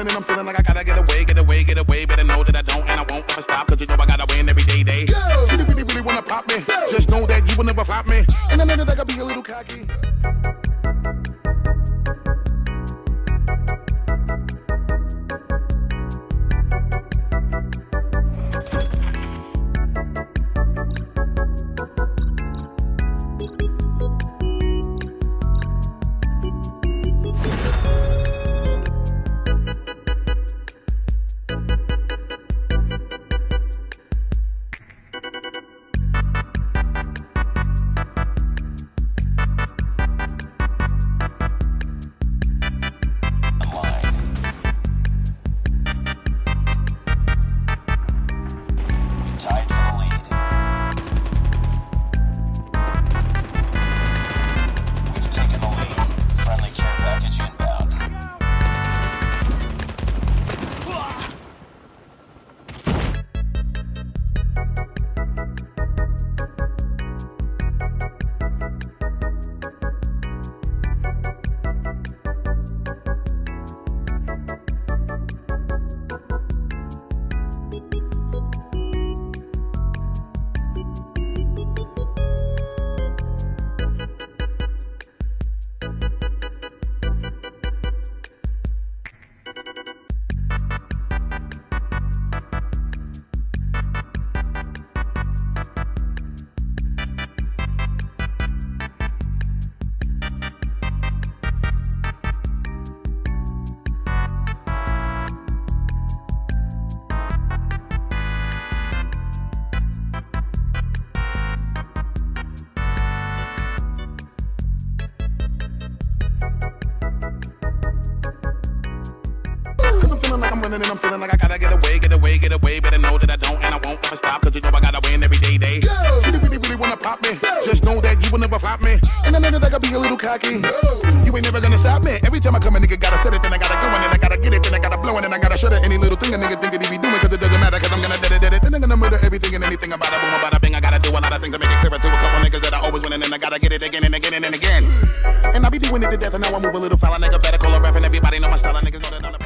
running and I'm feeling like I gotta get away, get away, get away. Better know that I don't and I won't ever stop, cause you know I gotta win every day. See, you really wanna pop me. Just know that you will never flop me. And I know that I gotta be a little cocky. And I'm feeling like I gotta get away, get away, get away. Better know that I don't and I won't ever stop, cause you know I gotta win every day. See, you really wanna pop me. Just know that you will never flop me. And I know that I gotta be a little cocky. You ain't never gonna stop me. Every time I come a nigga gotta set it, then I gotta go, and then I gotta get it, then I gotta blow, and then I gotta shut it. Any little thing a nigga think that he be doing, cause it doesn't matter, cause I'm gonna dead it. Then I'm gonna murder everything and anything about it. Boom, about a thing. I gotta do a lot of things to make it clearer to a couple niggas that I always win, and then I gotta get it again and again and again. And I be doing it to death, and now I move a little foul. Nigga better call a rap, and everybody know my style. Niggas know that